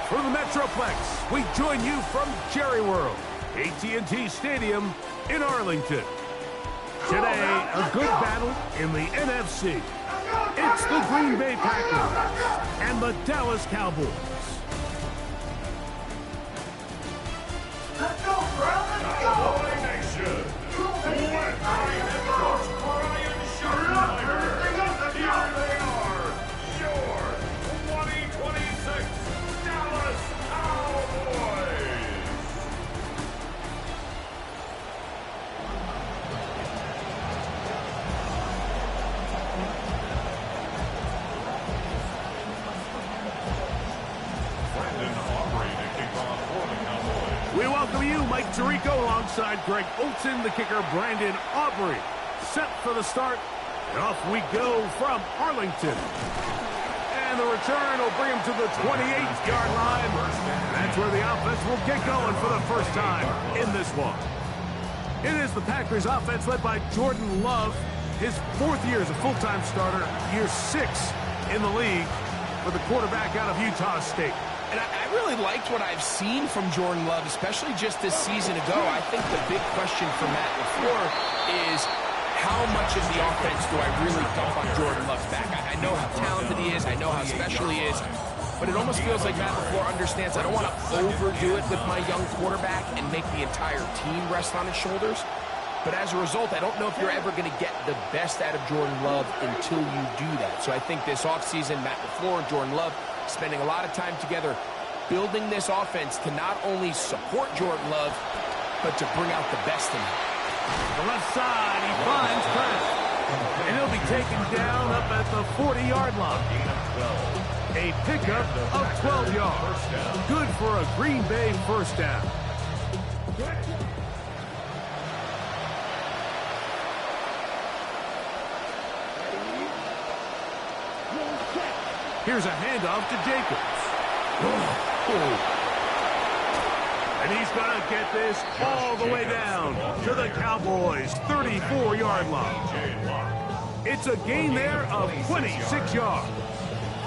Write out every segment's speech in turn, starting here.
From the Metroplex, we join you from Jerry World, AT&T Stadium in Arlington. Today, a good battle in the NFC. It's the Green Bay Packers and the Dallas Cowboys. Let's go, bro! Let's go! Cowboy Nation, led by head coach Brian Schottenheimer. Here they are, your 2026 Dallas Cowboys. Brandon Aubrey to kick off for the Cowboys. We welcome you, Mike Tirico, alongside Greg Olson, the kicker, Brandon Aubrey. Set for the start, and off we go from Arlington. And the return will bring him to the 28-yard line. And that's where the offense will get going for the first time in this one. It is the Packers offense led by Jordan Love, his 4th year as a full-time starter, year 6 in the league for the quarterback out of Utah State. And I really liked what I've seen from Jordan Love, especially just this season ago. I think the big question for Matt LaFleur is how much of the offense do I really dump on Jordan Love's back? I know how talented he is. I know how special he is. But it almost feels like Matt LaFleur understands I don't want to overdo it with my young quarterback and make the entire team rest on his shoulders. But as a result, I don't know if you're ever going to get the best out of Jordan Love until you do that. So I think this offseason, Matt LaFleur and Jordan Love spending a lot of time together building this offense to not only support Jordan Love, but to bring out the best in him. The left side, he finds Press. And he'll be taken down up at the 40-yard line. A pickup of 12 yards. Good for a Green Bay first down. Here's a handoff to Jacobs. And he's going to get this all the way down to the Cowboys' 34-yard line. It's a gain there of 26 yards.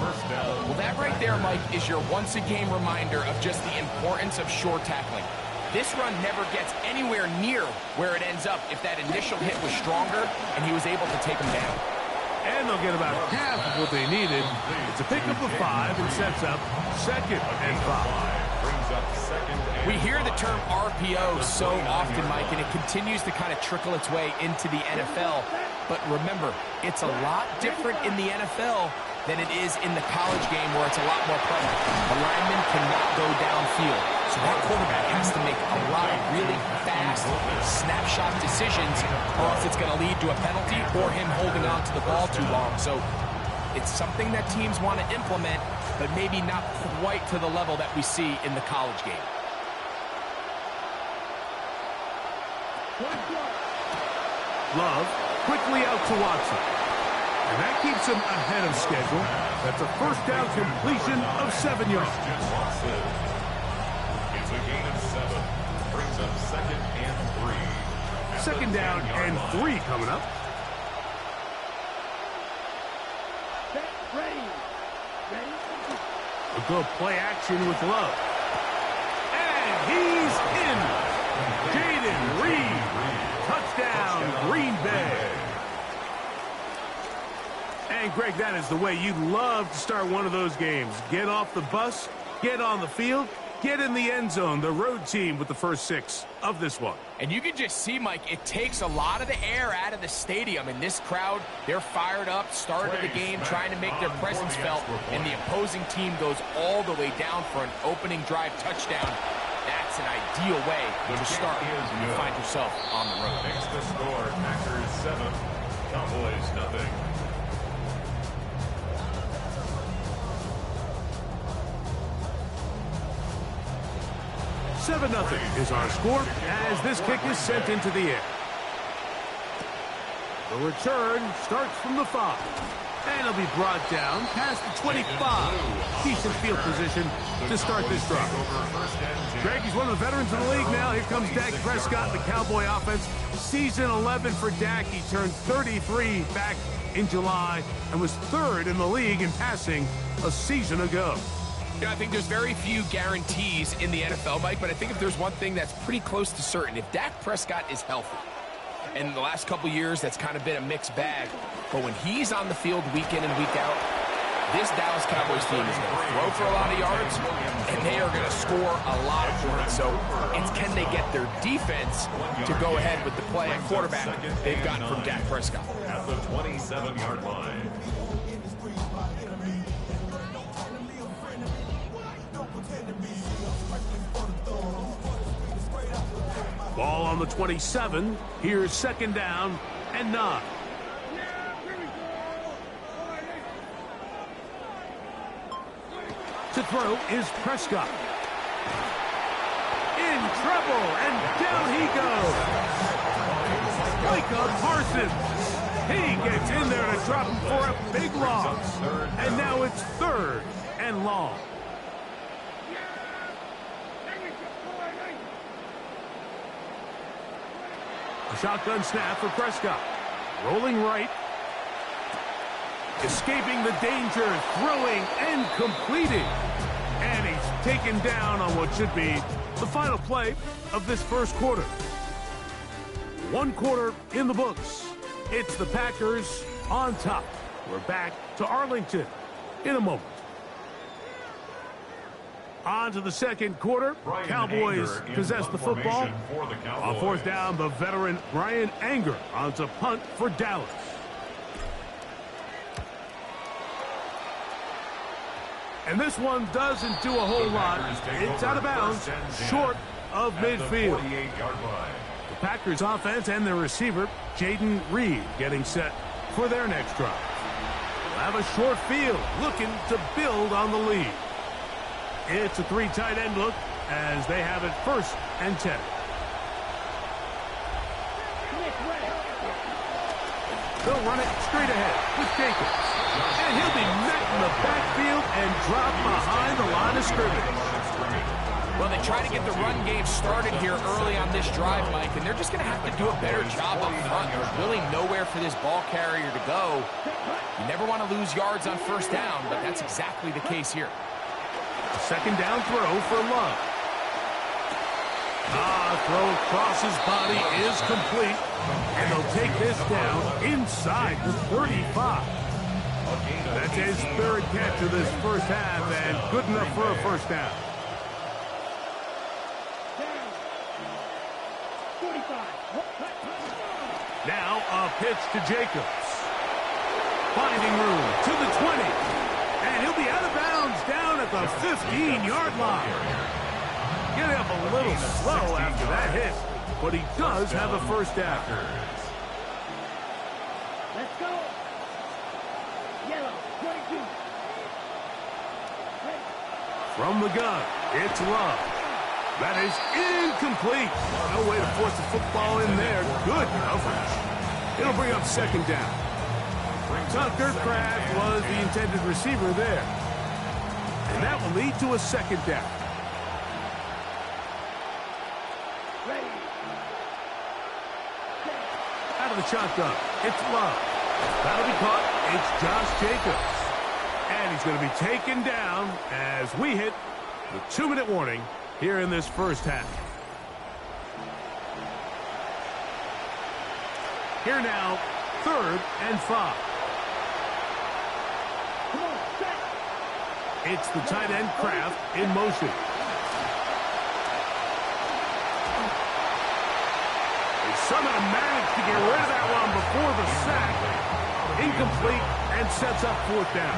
Well, that right there, Mike, is your once-a-game reminder of just the importance of short tackling. This run never gets anywhere near where it ends up if that initial hit was stronger and he was able to take him down. And they'll get about half of what they needed. It's a pickup of 5 and sets up 2nd and 5. We hear the term RPO so often, Mike, and it continues to kind of trickle its way into the NFL. But remember, it's a lot different in the NFL than it is in the college game where it's a lot more prevalent. The lineman cannot go downfield. So that quarterback has to make a lot of really fast snapshot decisions or else it's going to lead to a penalty or him holding on to the ball too long. So it's something that teams want to implement, but maybe not quite to the level that we see in the college game. Love quickly out to Watson. And that keeps him ahead of schedule. That's a first down completion of 7 yards. It's a gain of 7. Brings up 2nd and 3. 2nd down and 3 coming up. A good play action with Love. And he's in. Jaden Reed. Touchdown, Green Bay. And, Greg, that is the way you'd love to start one of those games. Get off the bus, get on the field, get in the end zone. The road team with the first 6 of this one. And you can just see, Mike, it takes a lot of the air out of the stadium. And this crowd, they're fired up, start of the game, trying to make their presence felt. And the opposing team goes all the way down for an opening drive touchdown. That's an ideal way to start when you find yourself on the road. Makes the score. Packers 7, Cowboys nothing. Seven 0 is our score as this kick is sent into the air. The return starts from the 5. And it'll be brought down past the 25. Decent field position to start this drive. Greg, he's one of the veterans of the league now. Here comes Dak Prescott, the Cowboy offense. Season 11 for Dak. He turned 33 back in July and was 3rd in the league in passing a season ago. You know, I think there's very few guarantees in the NFL, Mike, but I think if there's one thing that's pretty close to certain, if Dak Prescott is healthy, and in the last couple years, that's kind of been a mixed bag, but when he's on the field week in and week out, this Dallas Cowboys team is going to throw for a lot of yards, and they are going to score a lot of points. So it's can they get their defense to go ahead with the play at quarterback they've gotten from Dak Prescott. At the 27-yard line. Ball on the 27. Here's second down and 9. To throw is Prescott. In trouble, and down he goes. Micah Parsons. He gets in there to drop him for a big loss. And now it's 3rd and long. A shotgun snap for Prescott. Rolling right. Escaping the danger, throwing and completing. And he's taken down on what should be the final play of this first quarter. 1 quarter in the books. It's the Packers on top. We're back to Arlington in a moment. On to the second quarter. Cowboys possess the football. On 4th down, the veteran Bryan Anger on to punt for Dallas. And this one doesn't do a whole lot. It's out of bounds, short of midfield. The Packers offense and their receiver, Jaden Reed, getting set for their next drive. They'll have a short field, looking to build on the lead. It's a 3 tight end look as they have it 1st and 10. They'll run it straight ahead with Jacobs. And he'll be met in the backfield and dropped behind the line of scrimmage. Well, they try to get the run game started here early on this drive, Mike, and they're just going to have to do a better job up front. There's really nowhere for this ball carrier to go. You never want to lose yards on 1st down, but that's exactly the case here. Second down throw for Love. Throw across his body is complete. And they'll take this down inside the 35. That's his 3rd catch of this first half and good enough for a 1st down. Now a pitch to Jacobs. Finding room to the 20. And he'll be out of bounds down at the 15-yard line. Getting up a little slow after that hit, but he does have a 1st down. Let's go. Yellow, 22. From the gun, it's Love. That is incomplete. No way to force the football in there. Good coverage. It'll bring up 2nd down. Tucker Kraft was the intended receiver there. And that will lead to a 2nd down. Out of the shotgun, it's Love. That'll be caught. It's Josh Jacobs. And he's going to be taken down as we hit the 2-minute warning here in this first half. Here now, 3rd and 5. It's the tight end Kraft in motion. They somehow managed to get rid of that one before the sack. Incomplete and sets up 4th down.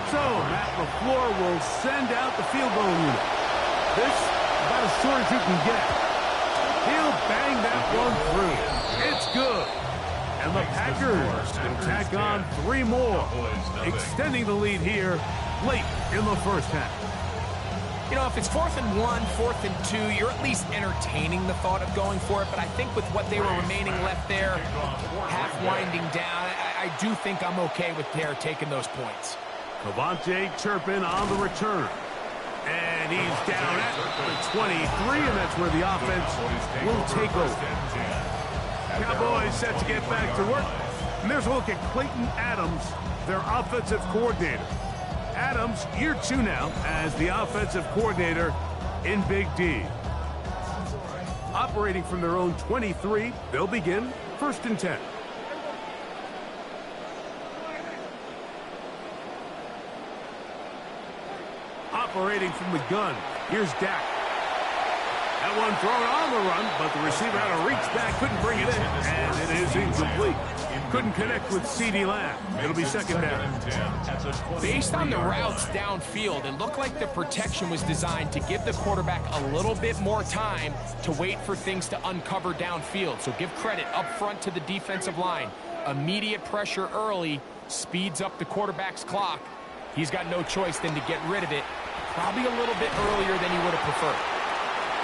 So Matt LaFleur will send out the field goal unit. This about as short as you can get. He'll bang that one through. It's good. And the Packers can tack on 3 more, extending the lead here late in the first half. You know, if it's 4th and 1, 4th and 2, you're at least entertaining the thought of going for it. But I think with what they were remaining left there, half winding down, I do think I'm okay with their taking those points. KaVontae Turpin on the return. And he's down at the 23, and that's where the offense will take over. Cowboys set to get back to work. And there's a look at Clayton Adams, their offensive coordinator. Adams, year 2 now as the offensive coordinator in Big D. Operating from their own 23, they'll begin 1st and 10. Operating from the gun, here's Dak. That one thrown on the run, but the receiver had to reach back, couldn't bring it in, and it is incomplete. Couldn't connect with CeeDee Lamb. It'll be 2nd down. Based on the routes downfield, it looked like the protection was designed to give the quarterback a little bit more time to wait for things to uncover downfield. So give credit up front to the defensive line. Immediate pressure early speeds up the quarterback's clock. He's got no choice than to get rid of it, probably a little bit earlier than he would have preferred.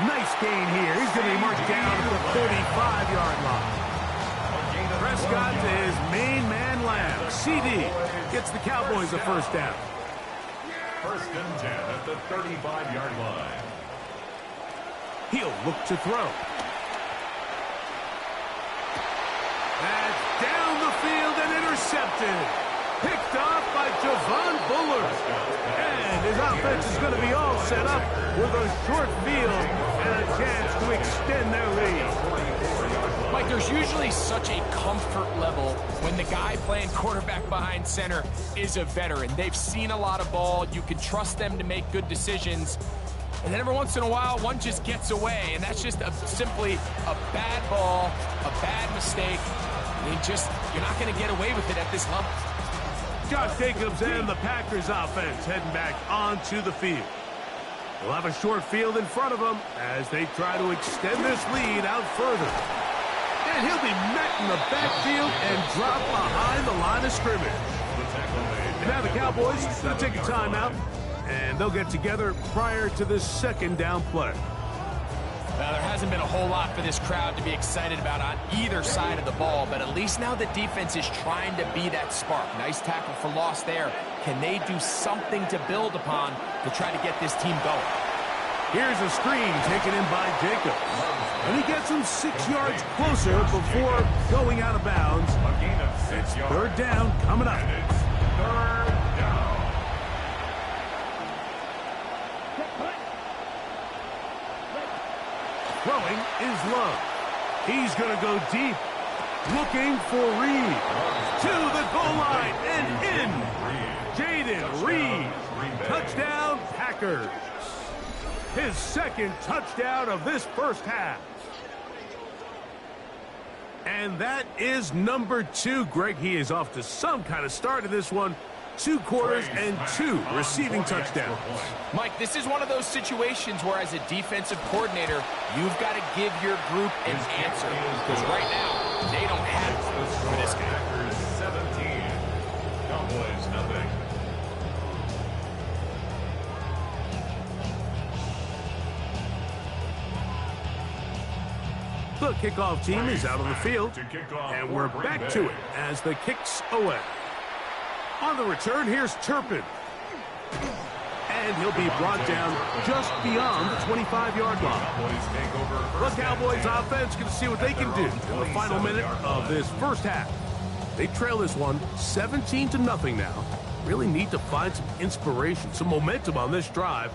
Nice gain here. He's going to be marked down at the 35-yard line. Prescott to his main man, Lamb. CD gets the Cowboys a 1st down. 1st and 10 at the 35-yard line. He'll look to throw. That's down the field and intercepted. Picked off by Javon Bullard. And his offense is going to be all set up with a short field and a chance to extend their lead. Mike, there's usually such a comfort level when the guy playing quarterback behind center is a veteran. They've seen a lot of ball. You can trust them to make good decisions. And then every once in a while, one just gets away. And that's just simply a bad ball, a bad mistake. You're not going to get away with it at this level. Josh Jacobs and the Packers offense heading back onto the field. They'll have a short field in front of them as they try to extend this lead out further. And he'll be met in the backfield and dropped behind the line of scrimmage. Now the Cowboys going to take a timeout, and they'll get together prior to this 2nd down play. Well, there hasn't been a whole lot for this crowd to be excited about on either side of the ball, but at least now the defense is trying to be that spark. Nice tackle for loss there. Can they do something to build upon to try to get this team going? Here's a screen taken in by Jacobs. And he gets him 6 yards closer before going out of bounds. It's 3rd down coming up. 3rd down. Throwing is Love. He's going to go deep. Looking for Reed. To the goal line and in. Jaden Reed. Touchdown, Packers. His 2nd touchdown of this 1st half. And that is number 2. Greg, he is off to some kind of start in this one. 2 quarters and 2 receiving touchdowns. Mike, this is one of those situations where as a defensive coordinator, you've got to give your group an answer. Because right now, they don't have it for this game. Packers 17. Cowboys nothing. The kickoff team is out on the field, and we're back to it as the kick's away. On the return, here's Turpin. And he'll be brought down just beyond the 25-yard line. The Cowboys offense going to see what they can do in the final minute of this 1st half. They trail this one 17-0 now. Really need to find some inspiration, some momentum on this drive,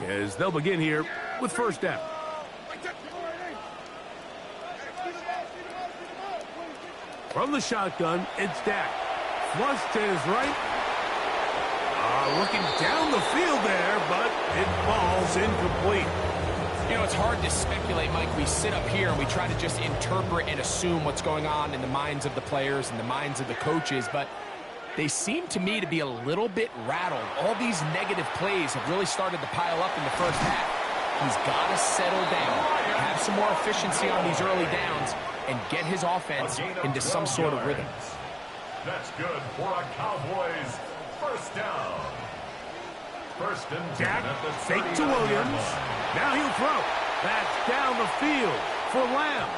as they'll begin here with 1st down. From the shotgun, it's Dak. Flush to his right. Looking down the field there, but it falls incomplete. You know, it's hard to speculate, Mike. We sit up here and we try to just interpret and assume what's going on in the minds of the players and the minds of the coaches, but they seem to me to be a little bit rattled. All these negative plays have really started to pile up in the 1st half. He's got to settle down, have some more efficiency on these early downs, and get his offense into some sort of rhythm. That's good for a Cowboys 1st down. 1st and 10 Dak, at the fake to 30-yard Williams. line. Now he'll throw. That's down the field for Lamb.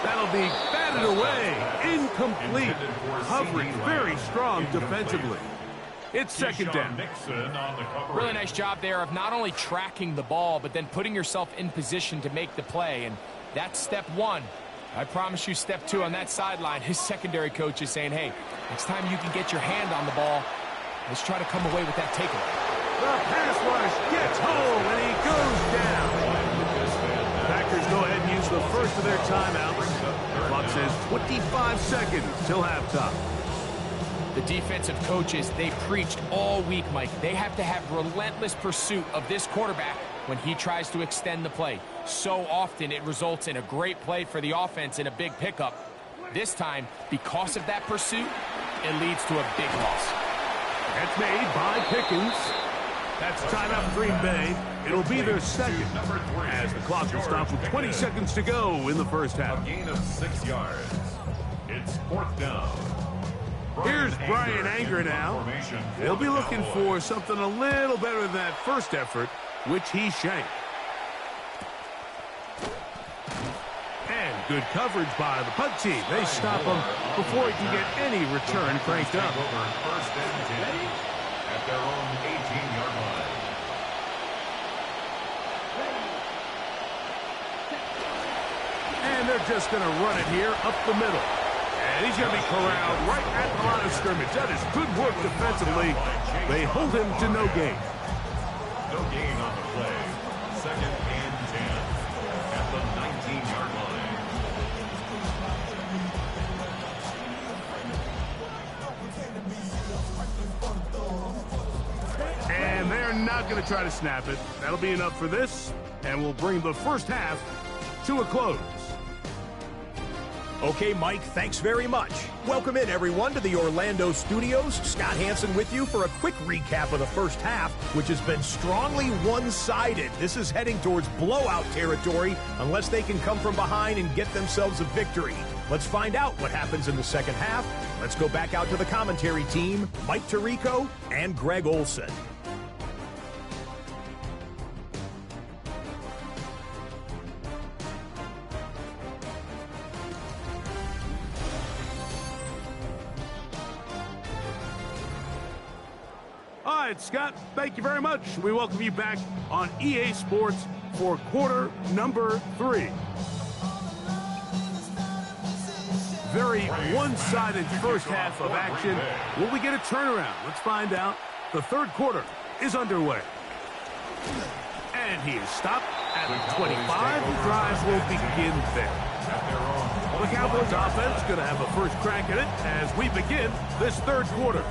That'll be batted away. Incomplete. Coverage very strong defensively. It's 2nd down. Really nice job there of not only tracking the ball, but then putting yourself in position to make the play. And that's step 1. I promise you step 2 on that sideline. His secondary coach is saying, hey, next time you can get your hand on the ball, Let's try to come away with that takeaway. The pass rush gets home, and he goes down. Packers go ahead and use the first of their timeouts. Clock says 25 seconds till halftime. The defensive coaches, they preached all week, Mike. They have to have relentless pursuit of this quarterback when he tries to extend the play. So often it results in a great play for the offense and a big pickup. This time, because of that pursuit, it leads to a big loss. That's made by Pickens. That's timeout for Green Bay. It'll be their second as the clock will stop with 20 seconds to go in the first half. A gain of 6 yards. It's 4th down. Here's Brian Anger now. He'll be looking for something a little better than that first effort, which he shanked. And good coverage by the punt team. They stop him before he can get any return cranked up. First and 10 at their own 18-yard line. And they're just going to run it here up the middle. And he's going to be corralled right at the line of scrimmage. That is good work defensively. They hold him to no gain. No gain on the play. 2nd and 10 at the 19-yard line. And they're not going to try to snap it. That'll be enough for this. And we'll bring the first half to a close. Okay, Mike, thanks very much. Welcome in, everyone, to the Orlando studios. Scott Hansen with you for a quick recap of the first half, which has been strongly one-sided. This is heading towards blowout territory unless they can come from behind and get themselves a victory. Let's find out what happens in the second half. Let's go back out to the commentary team, Mike Tirico and Greg Olson. All right, Scott, thank you very much. We welcome you back on EA Sports for quarter number 3. Very one-sided first half of action. Will we get a turnaround? Let's find out. The third quarter is underway. And he is stopped at the 25. The drive will begin there. The Cowboys offense going to have a first crack at it as we begin this third quarter.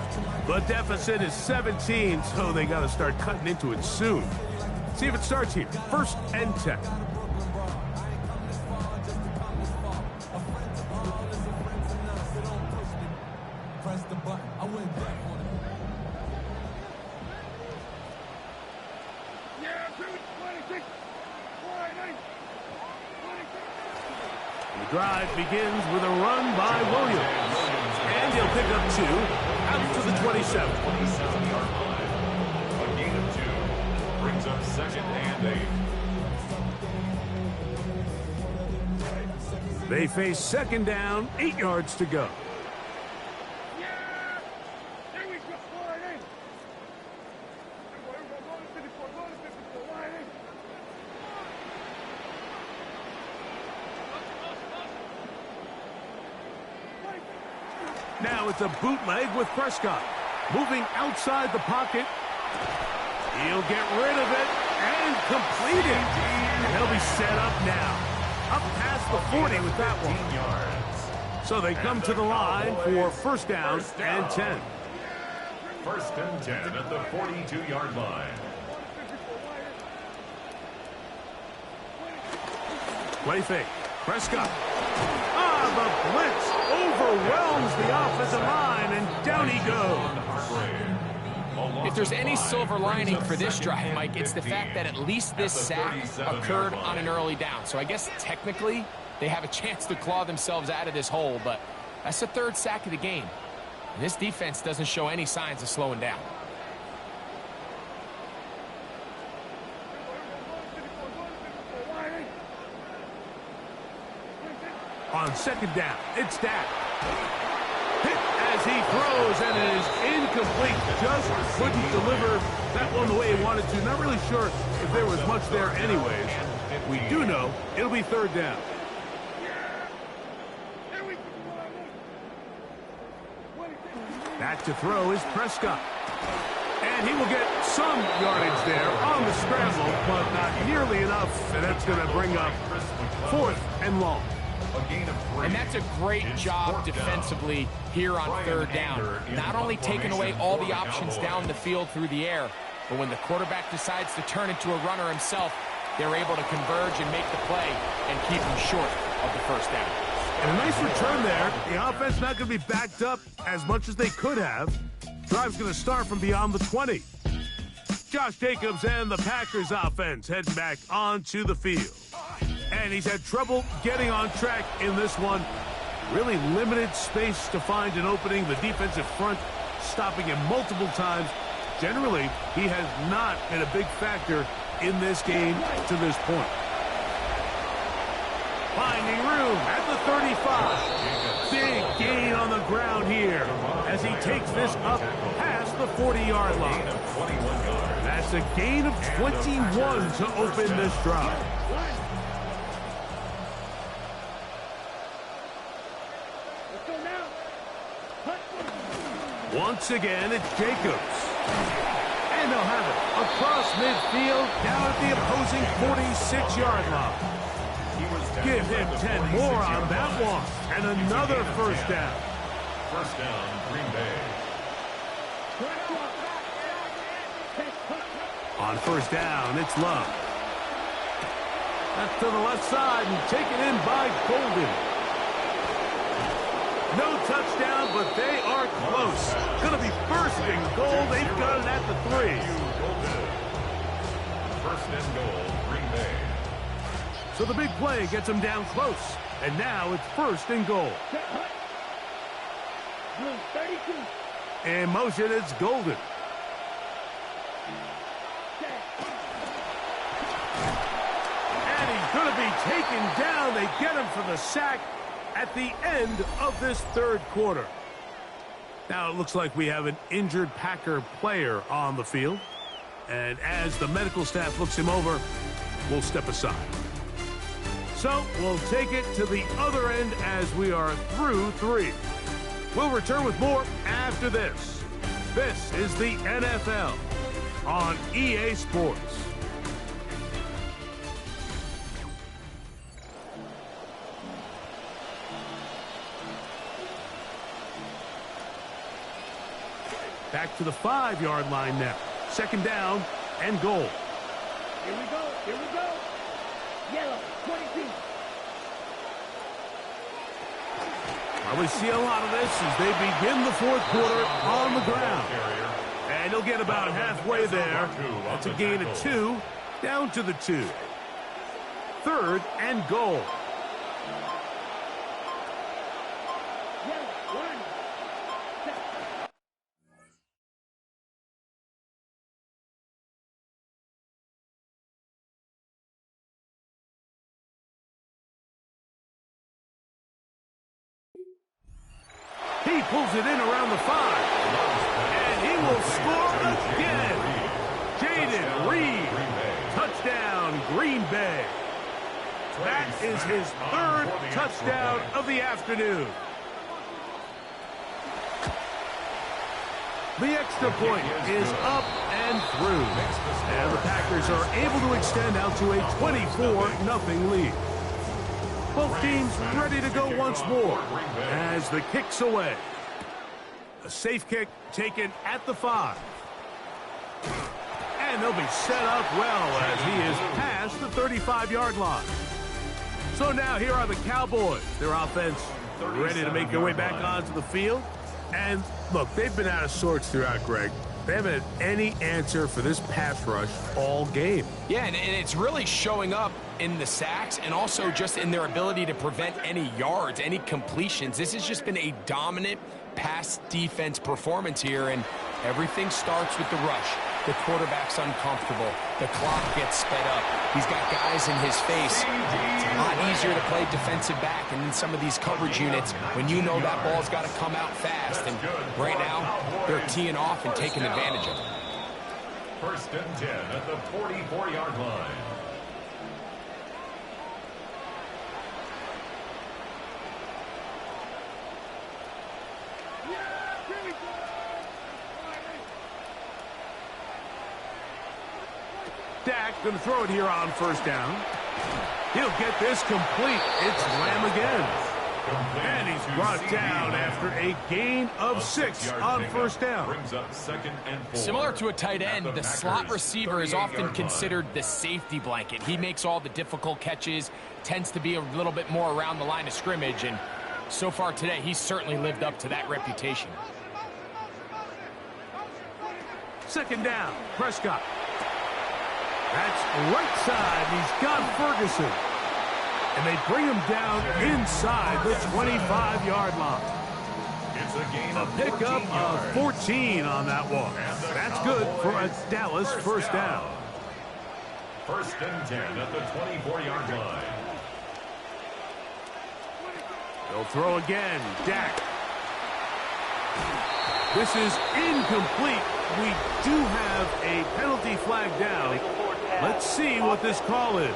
The deficit is 17, so they got to start cutting into it soon. See if it starts here. 1st and 10. Press the button. I went back on it. The drive begins with a run by Williams. And he'll pick up 2 out to the 27. 27-yard line. A gain of 2 brings up 2nd and 8. They face 2nd down, 8 yards to go. Now it's a bootleg with Prescott. Moving outside the pocket. He'll get rid of it and complete it. And they'll be set up now. Up past the 40 with that one. Yards. So they come to the line for first down and 10. 1st and 10 at the 42-yard line. Play fake. Prescott. The blitz overwhelms the offensive line, and down he goes. If there's any silver lining for this drive, Mike, it's the fact that at least this sack occurred on an early down. So I guess technically they have a chance to claw themselves out of this hole, but that's the 3rd sack of the game. And this defense doesn't show any signs of slowing down. On 2nd down, it's Dak. Hit as he throws, and it is incomplete. Just couldn't deliver that one the way he wanted to. Not really sure if there was much there anyways. We do know it'll be 3rd down. Back to throw is Prescott. And he will get some yardage there on the scramble, but not nearly enough, and that's going to bring up 4th and long. And that's a great job defensively here on 3rd down. Not only taking away all the options down the field through the air, but when the quarterback decides to turn into a runner himself, they're able to converge and make the play and keep him short of the 1st down. And a nice return there. The offense not going to be backed up as much as they could have. Drive's going to start from beyond the 20. Josh Jacobs and the Packers offense heading back onto the field. And he's had trouble getting on track in this one. Really limited space to find an opening. The defensive front stopping him multiple times. Generally, he has not been a big factor in this game to this point. Finding room at the 35. Big gain on the ground here as he takes this up past the 40-yard line. That's a gain of 21 to open this drive. Once again, it's Jacobs. And they'll have it across midfield down at the opposing 46-yard line. Give him 10 more on that one. And another 1st down. 1st down, Green Bay. On 1st down, it's Love. That's to the left side and taken in by Golden. No touchdown, but they are close. Going to be 1st and goal. They've got it at the 3. 1st and goal, Green Bay. So the big play gets them down close. And now it's 1st and goal. In motion, it's Golden. And he's going to be taken down. They get him for the sack at the end of this 3rd quarter. Now it looks like we have an injured Packer player on the field. And as the medical staff looks him over, we'll step aside. So we'll take it to the other end as we are through 3. We'll return with more after this. This is the NFL on EA Sports. Back to the 5-yard line now. 2nd down and goal. Here we go. Here we go. Yellow, 22. Well, we see a lot of this as they begin the 4th quarter on the ground. And he'll get about halfway there. That's a gain of 2, down to the 2. 3rd and goal. Yellow, 1. He pulls it in around the 5. And he will score again. Jaden Reed. Touchdown, Green Bay. That is his 3rd touchdown of the afternoon. The extra point is up and through. And the Packers are able to extend out to a 24-0 lead. Both teams ready to go once more as the kick's away. A safe kick taken at the 5. And they'll be set up well as he is past the 35-yard line. So now here are the Cowboys. Their offense ready to make their way back onto the field. And look, they've been out of sorts throughout, Greg. They haven't had any answer for this pass rush all game. Yeah, and it's really showing up in the sacks and also just in their ability to prevent any yards, any completions. This has just been a dominant pass defense performance here, and everything starts with the rush. The quarterback's uncomfortable. The clock gets sped up. He's got guys in his face. It's a lot easier to play defensive back, and in some of these coverage units, when you know that ball's got to come out fast. And right now, they're teeing off and taking advantage of it. 1st and 10 at the 44-yard line. Going to throw it here on first down. He'll get this complete. It's Lamb again. And he's brought down after a gain of 6 on first down. Brings up 2nd and 4. Similar to a tight end, the slot receiver is often considered the safety blanket. He makes all the difficult catches, tends to be a little bit more around the line of scrimmage, and so far today, he's certainly lived up to that reputation. 2nd down, Prescott. That's right side. He's got Ferguson. And they bring him down inside the 25-yard line. It's a gain A of pickup of 14 on that one. That's good for a Dallas first down. 1st and 10 at the 24-yard line. They'll throw again. Dak. This is incomplete. We do have a penalty flag down. Let's see what this call is.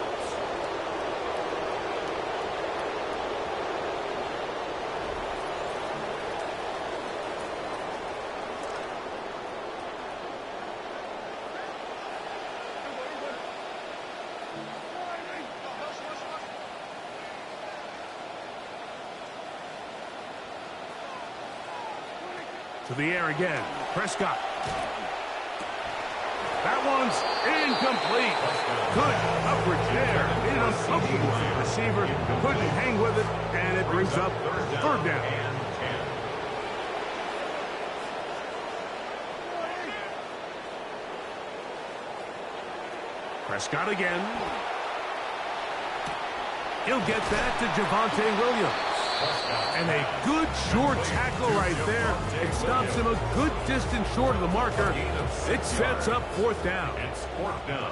To the air again. Prescott. That one's incomplete. Good coverage there. Uncomfortable for the receiver. Couldn't hang with it, and it brings up 3rd down. Prescott again. He'll get that to Javonte Williams. And a good short tackle right there. It stops him a good distance short of the marker. It sets up 4th down. It's 4th down.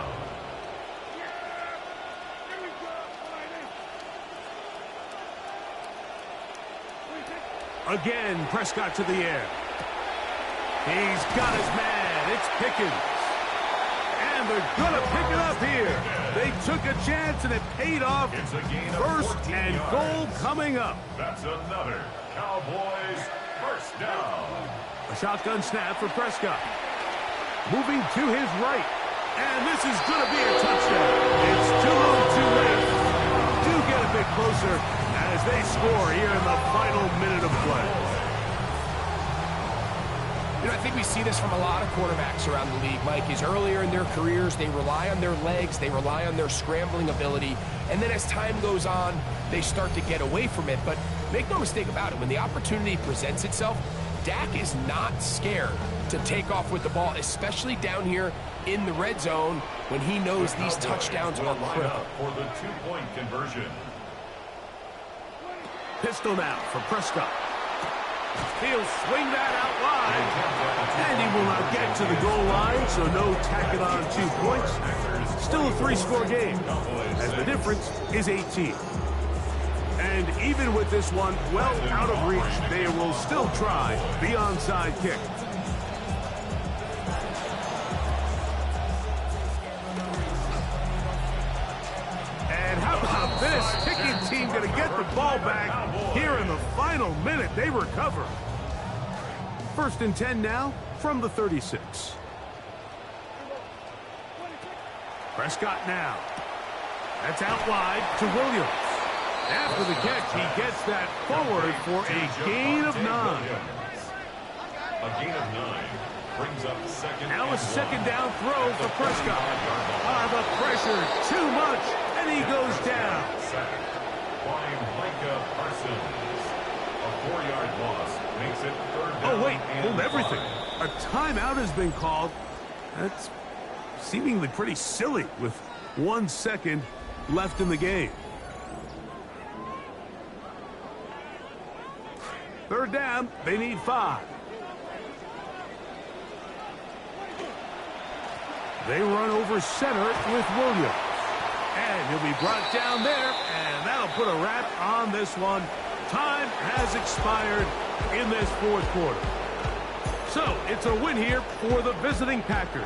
Again, Prescott to the air. He's got his man. It's Pickens. And they're going to pick it up here. They took a chance, and it paid off. It's a gain of 1st and goal yards. coming up. That's another Cowboys first down. A shotgun snap for Prescott. Moving to his right. And this is going to be a touchdown. It's too little too late. Do get a bit closer as they score here in the final minute of play. You know, I think we see this from a lot of quarterbacks around the league, Mike, is earlier in their careers, they rely on their legs, they rely on their scrambling ability, and then as time goes on, they start to get away from it. But make no mistake about it, when the opportunity presents itself, Dak is not scared to take off with the ball, especially down here in the red zone when he knows these touchdowns are critical. For the 2-point conversion. Pistol now for Prescott. He'll swing that out wide. And he will not get to the goal line, so no tacking on 2 points. Still a 3-score game, as the difference is 18. And even with this one well out of reach, they will still try the onside kick. And how about this? Kicking team going to get the ball back here in the final minute. They recover. 1st and 10 now from the 36. Prescott now. That's out wide to Williams. After the catch, he gets that forward for a gain of 9. A gain of 9 brings up 2nd. Now a 2nd down throw for Prescott. The pressure too much, and he goes down. By Micah Parsons. A 4-yard loss makes it 3rd down. Oh, wait, hold everything. A timeout has been called. That's seemingly pretty silly with 1 second left in the game. 3rd down, they need 5. They run over center with Williams. And he'll be brought down there, and that'll put a wrap on this one. Time has expired in this 4th quarter. So, it's a win here for the visiting Packers.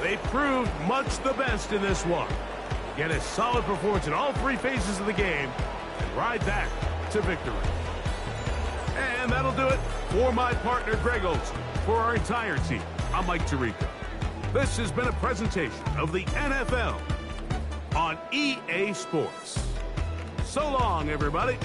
They proved much the best in this one. Get a solid performance in all 3 phases of the game and ride back to victory. And that'll do it for my partner, Greg Olsen. For our entire team, I'm Mike Tirico. This has been a presentation of the NFL on EA Sports. So long, everybody.